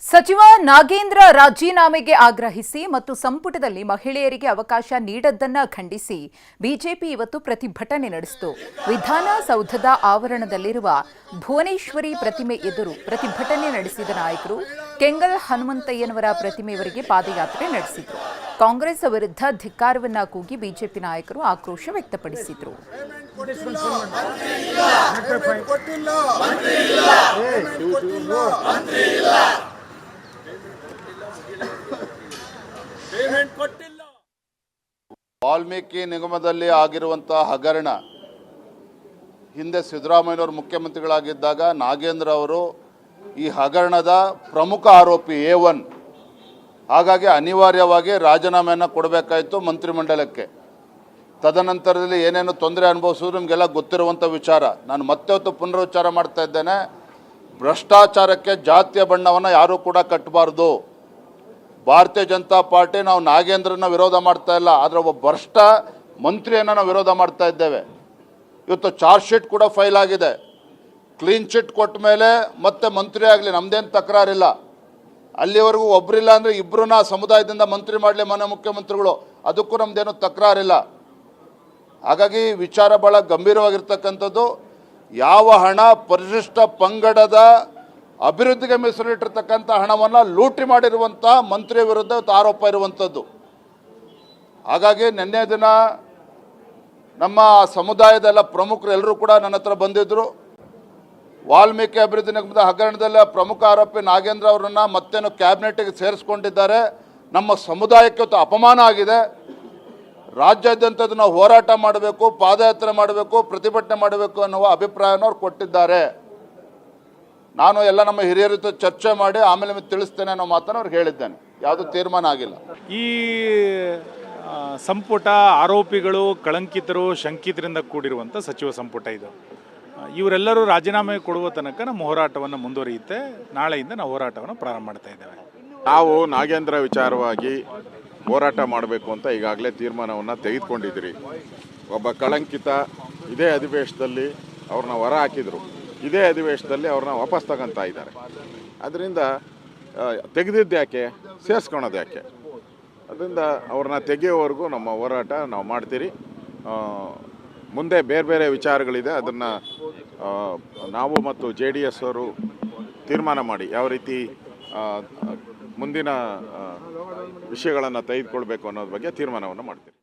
ಸಚಿವ ನಾಗೇಂದ್ರ ರಾಜೀನಾಮೆಗೆ ಆಗ್ರಹಿಸಿ ಮತ್ತು ಸಂಪುಟದಲ್ಲಿ ಮಹಿಳೆಯರಿಗೆ ಅವಕಾಶ ನೀಡದ್ದನ್ನ ಖಂಡಿಸಿ ಬಿಜೆಪಿ ಇವತ್ತು ಪ್ರತಿಭಟನೆ ನಡೆಸಿತು. ವಿಧಾನಸೌಧದ ಆವರಣದಲ್ಲಿರುವ ಭುವನೇಶ್ವರಿ ಪ್ರತಿಮೆ ಎದುರು ಪ್ರತಿಭಟನೆ ನಡೆಸಿದ ನಾಯಕರು ಕೆಂಗಲ್ ಹನುಮಂತಯ್ಯನವರ ಪ್ರತಿಮೆಯವರೆಗೆ ಪಾದಯಾತ್ರೆ ನಡೆಸಿದರು. ಕಾಂಗ್ರೆಸ್ ವಿರುದ್ಧ ಧಿಕ್ಕಾರವನ್ನ ಕೂಗಿ ಬಿಜೆಪಿ ನಾಯಕರು ಆಕ್ರೋಶ ವ್ಯಕ್ತಪಡಿಸಿದರು. ವಾಲ್ಮೀಕಿ ನಿಗಮದಲ್ಲಿ ಆಗಿರುವಂತಹ ಹಗರಣ ಹಿಂದೆ ಸಿದ್ದರಾಮಯ್ಯನವರು ಮುಖ್ಯಮಂತ್ರಿಗಳಾಗಿದ್ದಾಗ ನಾಗೇಂದ್ರ ಅವರು ಈ ಹಗರಣದ ಪ್ರಮುಖ ಆರೋಪಿ A1. ಹಾಗಾಗಿ ಅನಿವಾರ್ಯವಾಗಿ ರಾಜೀನಾಮೆಯನ್ನು ಕೊಡಬೇಕಾಯಿತು ಮಂತ್ರಿಮಂಡಲಕ್ಕೆ. ತದನಂತರದಲ್ಲಿ ಏನೇನು ತೊಂದರೆ ಅನುಭವಿಸಿದ್ರು ನಿಮಗೆಲ್ಲ ಗೊತ್ತಿರುವಂಥ ವಿಚಾರ. ನಾನು ಮತ್ತೆ ಪುನರುಚ್ಚಾರ ಮಾಡ್ತಾ ಇದ್ದೇನೆ, ಭ್ರಷ್ಟಾಚಾರಕ್ಕೆ ಜಾತಿಯ ಬಣ್ಣವನ್ನು ಯಾರೂ ಕೂಡ ಕಟ್ಟಬಾರ್ದು. ಭಾರತೀಯ ಜನತಾ ಪಾರ್ಟಿ ನಾವು ನಾಗೇಂದ್ರನ ವಿರೋಧ ಮಾಡ್ತಾ ಇಲ್ಲ, ಆದರೆ ಒಬ್ಬ ಭ್ರಷ್ಟ ಮಂತ್ರಿಯನ್ನು ನಾವು ವಿರೋಧ ಮಾಡ್ತಾ ಇದ್ದೇವೆ. ಇವತ್ತು ಚಾರ್ಜ್ ಶೀಟ್ ಕೂಡ ಫೈಲ್ ಆಗಿದೆ. ಕ್ಲೀನ್ ಚಿಟ್ ಕೊಟ್ಟ ಮೇಲೆ ಮತ್ತೆ ಮಂತ್ರಿ ಆಗಲಿ ನಮ್ಮದೇನು ತಕರಾರಿಲ್ಲ. ಅಲ್ಲಿವರೆಗೂ ಒಬ್ಬರಿಲ್ಲ ಅಂದರೆ ಇಬ್ಬರನ್ನ ಸಮುದಾಯದಿಂದ ಮಂತ್ರಿ ಮಾಡಲಿ ಮನೆ ಮುಖ್ಯಮಂತ್ರಿಗಳು, ಅದಕ್ಕೂ ನಮ್ಮದೇನು ತಕರಾರಿಲ್ಲ. ಹಾಗಾಗಿ ವಿಚಾರ ಭಾಳ ಗಂಭೀರವಾಗಿರ್ತಕ್ಕಂಥದ್ದು. ಯಾವ ಹಣ ಪರಿಶಿಷ್ಟ ಪಂಗಡದ ಅಭಿವೃದ್ಧಿಗೆ ಮೀಸಲಿಟ್ಟಿರ್ತಕ್ಕಂಥ ಹಣವನ್ನು ಲೂಟಿ ಮಾಡಿರುವಂಥ ಮಂತ್ರಿ ವಿರುದ್ಧ ಆರೋಪ ಇರುವಂಥದ್ದು. ಹಾಗಾಗಿ ನಿನ್ನೆ ದಿನ ನಮ್ಮ ಸಮುದಾಯದ ಪ್ರಮುಖರು ಎಲ್ಲರೂ ಕೂಡ ನನ್ನ ಹತ್ರ ಬಂದಿದ್ದರು. ವಾಲ್ಮೀಕಿ ಅಭಿವೃದ್ಧಿ ನಿಗಮದ ಹಗರಣದಲ್ಲಿ ಪ್ರಮುಖ ಆರೋಪಿ ನಾಗೇಂದ್ರ ಅವರನ್ನು ಮತ್ತೇನು ಕ್ಯಾಬಿನೆಟ್ಗೆ ಸೇರಿಸ್ಕೊಂಡಿದ್ದಾರೆ. ನಮ್ಮ ಸಮುದಾಯಕ್ಕೆ ಅಪಮಾನ ಆಗಿದೆ. ರಾಜ್ಯಾದ್ಯಂತ ನಾವು ಹೋರಾಟ ಮಾಡಬೇಕು, ಪಾದಯಾತ್ರೆ ಮಾಡಬೇಕು, ಪ್ರತಿಭಟನೆ ಮಾಡಬೇಕು ಅನ್ನುವ ಅಭಿಪ್ರಾಯವನ್ನು ಅವ್ರು ಕೊಟ್ಟಿದ್ದಾರೆ. ನಾನು ಎಲ್ಲ ನಮ್ಮ ಹಿರಿಯರ ಜೊತೆ ಚರ್ಚೆ ಮಾಡಿ ಆಮೇಲೆ ತಿಳಿಸ್ತೇನೆ ಅನ್ನೋ ಮಾತನ್ನು ಅವ್ರಿಗೆ ಹೇಳಿದ್ದೇನೆ. ಯಾವುದೂ ತೀರ್ಮಾನ ಆಗಿಲ್ಲ. ಈ ಸಂಪುಟ ಆರೋಪಿಗಳು, ಕಳಂಕಿತರು, ಶಂಕಿತರಿಂದ ಕೂಡಿರುವಂಥ ಸಚಿವ ಸಂಪುಟ ಇದು. ಇವರೆಲ್ಲರೂ ರಾಜೀನಾಮೆ ಕೊಡುವ ತನಕ ನಮ್ಮ ಹೋರಾಟವನ್ನು ಮುಂದುವರಿಯುತ್ತೆ. ನಾಳೆಯಿಂದ ನಾವು ಹೋರಾಟವನ್ನು ಪ್ರಾರಂಭ ಮಾಡ್ತಾ ಇದ್ದೇವೆ. ನಾವು ನಾಗೇಂದ್ರ ವಿಚಾರವಾಗಿ ಹೋರಾಟ ಮಾಡಬೇಕು ಅಂತ ಈಗಾಗಲೇ ತೀರ್ಮಾನವನ್ನು ತೆಗೆದುಕೊಂಡಿದ್ದೀರಿ. ಒಬ್ಬ ಕಳಂಕಿತ ಇದೇ ಅಧಿವೇಶನದಲ್ಲಿ ಅವ್ರನ್ನ ಹೊರ ಹಾಕಿದರು, ಇದೇ ಅಧಿವೇಶನದಲ್ಲಿ ಅವ್ರನ್ನ ವಾಪಸ್ ತಗೊತಾ ಇದ್ದಾರೆ. ಅದರಿಂದ ತೆಗೆದಿದ್ದು ಯಾಕೆ, ಸೇರಿಸ್ಕೊಳೋದು ಯಾಕೆ? ಅದರಿಂದ ಅವ್ರನ್ನ ತೆಗೆಯೋವರೆಗೂ ನಮ್ಮ ಹೋರಾಟ ನಾವು ಮಾಡ್ತೀರಿ. ಮುಂದೆ ಬೇರೆ ಬೇರೆ ವಿಚಾರಗಳಿದೆ, ಅದನ್ನು ನಾವು ಮತ್ತು JDS ಅವರು ತೀರ್ಮಾನ ಮಾಡಿ ಯಾವ ರೀತಿ ಮುಂದಿನ ವಿಷಯಗಳನ್ನು ತೆಗೆದುಕೊಳ್ಬೇಕು ಅನ್ನೋದ್ರ ಬಗ್ಗೆ ತೀರ್ಮಾನವನ್ನು ಮಾಡ್ತೀವಿ.